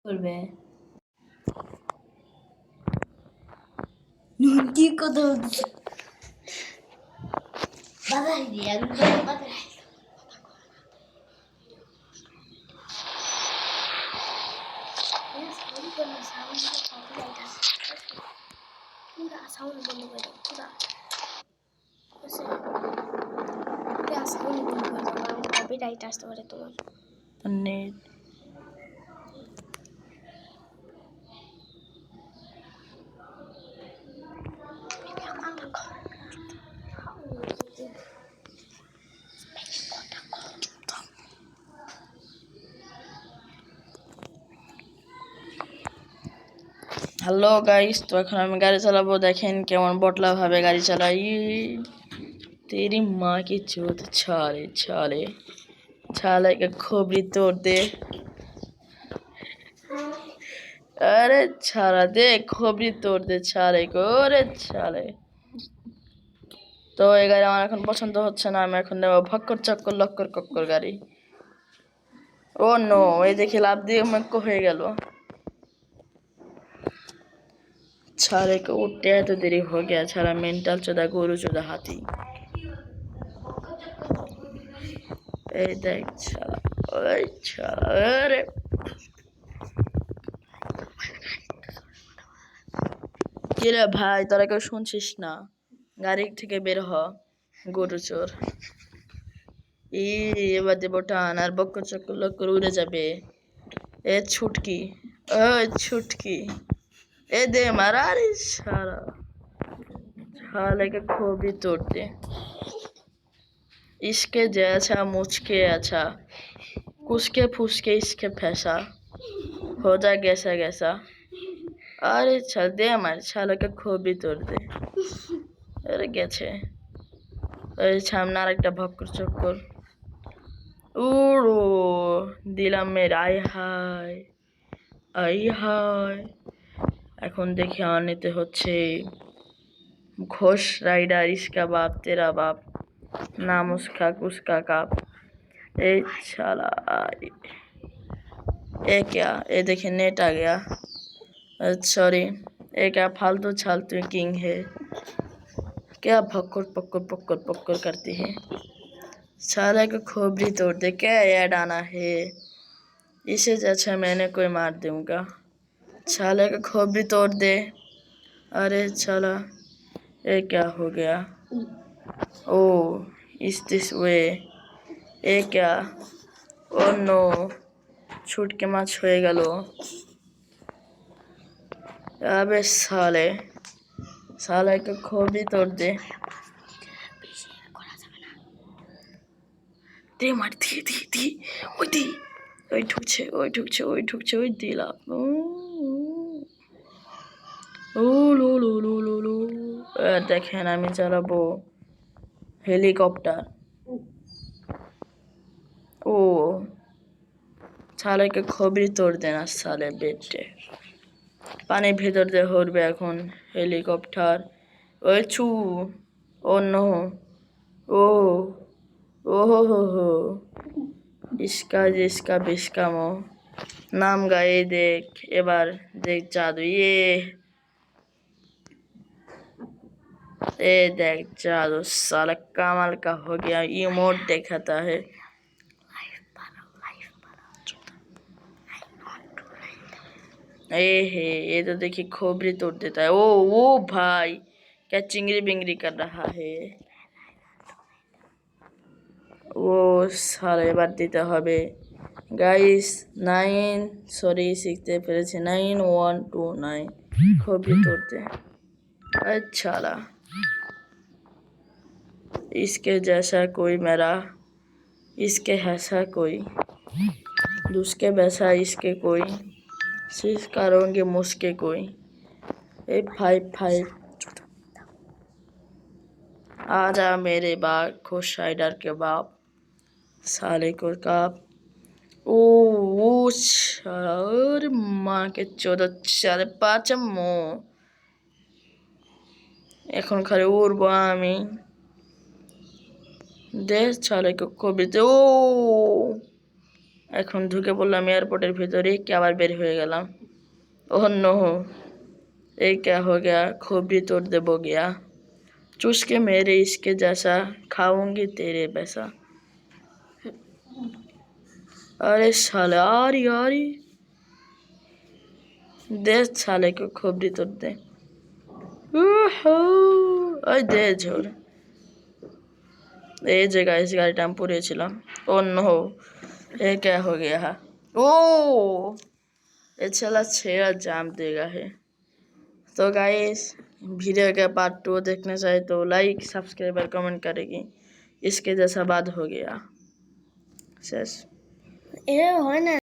করবে নুন কি কথা বলছে বাধা দিয়ে আমি বাধা পুরা সাউন্ড বন্ধ করে দাও পুরা সাউন্ড বন্ধ করে দাও কারণ কপিরাইট আসতে পারে তোমার নেট হ্যালো গাইস, তো এখন আমি গাড়ি চালাবো। দেখেন কেমন বটলা ভাবে গাড়ি চালাই। तेरी माँ की चोट छाले छाले छाले के खोबरी तोड़ दे। अरे छाला दे खोबरी तोड़ दे छाले को। अरे छाले তো এই গাড়ি আমার এখন পছন্দ হচ্ছে না। আমি এখন নেবো ভক্কর চক্কর লক্কর কক্কর গাড়ি। ও নো, এই দেখে লাভ দিয়ে মক্ক হয়ে গেল। छाले को उठते हैं तो देरी हो गया। छाला मेंटल चोदा गोरू चोदा हाथी। এই দেখ छाला ওই छाला अरे কিরে ভাই, তোরা কেউ শুনছিস না? গাড়ি থেকে বের হ গরু চোর। এবার দেবো টান আর বক্কর চক্কর লক্কর উড়ে যাবে। এ ছুটকি ওই ছুটকি ए दे मारा। अरे सारा साले के खोबी तोड़ दे। इसके जैसा मुझके अच्छा कुसके फुसके इसके फैसा हो जा गैसा गैसा। अरे चल दे मार साले के खोबी तोड़ दे। अरे গেছে ওই সামনে আরেকটা ভক্কর চক্কর উড়ো দিলাম মের আই হায় আই হায়। এখন দেখি আমার নিতে হচ্ছে घोष राइडर इसका बाप तेरा बाप नाम उसका उसका काप। ए साला ए क्या ये देखिए नेट आ गया। सॉरी ये क्या फालतू छालतू किंग है क्या भक्कर पक्कर पक्कर पक्कर करती है। साले को खोपड़ी तोड़ दे। क्या ऐड आना है इसे अच्छा मैंने कोई मार दूंगा। साले को खोपड़ी तोड़ दे। अरे चला ये क्या हो गया। ओ इस दिस वे ये क्या ओ नो छूट के माछ হয়ে গেল। अबे साले साले को खोपड़ी तोड़ दे। দে মার দি দি দি ওই দি ওই ঢুকছে ওই ঢুকছে ওই ঢুকছে ওই দিলাম। ও লো লো লো লো লো। দেখেন আমি চালাবো হেলিকপ্টার। ও সালেকে খবরি তোড় দেনা সালে বেটে পানির ভেতর দিয়ে হরবে এখন হেলিকপ্টার। ওই ছু ও নো ও ओ हो इसका जिसका बिस्कामो नाम गाए देख एबार देख जादू ये देख जादू साला कमाल का हो गया। ये मोड दिखाता है। ये तो देखिए खोपड़ी तोड़ देता है। ओ भाई क्या चिंगरी बिंगरी कर रहा है। ও সারা এবার দিতে হবে গাইস 9 সরি শিখতে পেরেছি 9129 खोपड़ी तोड़ते। अच्छा ला इसके जैसा कोई मेरा इसके ऐसा कोई दूसके वैसा इसके कोई सिर्फ करोगे मुझके कोई। ए 55 आजा मेरे बाग खुश राइडर के बाप साले को काप। ও ওর মাকে চোদা 5.5 মো এখন খালি উড়বো আমি। দে সালেকে কবিতে ও এখন ঢুকে পড়লাম एयरपोर्टेर ভিতরে কি আবার বের হয়ে গেলাম ओह नो ये क्या हो गया खोपड़ी तोड़ दे बो गया चूस के मेरे इसके जैसा खाऊंगी तेरे वैसा अरे साले यारी दे साले को खोपड़ी तोड़ दे ओए दे झोर ये जगह इस गाड़ी टाइम पूरे चिला ओह नो ये क्या हो गया ओ ये चला छेड़ा जाम देगा है तो गाइस वीडियो का पार्ट 2 देखना चाहे तो लाइक सब्सक्राइब और कमेंट करेगी इसके जैसा बात हो गया शेष ये हो ना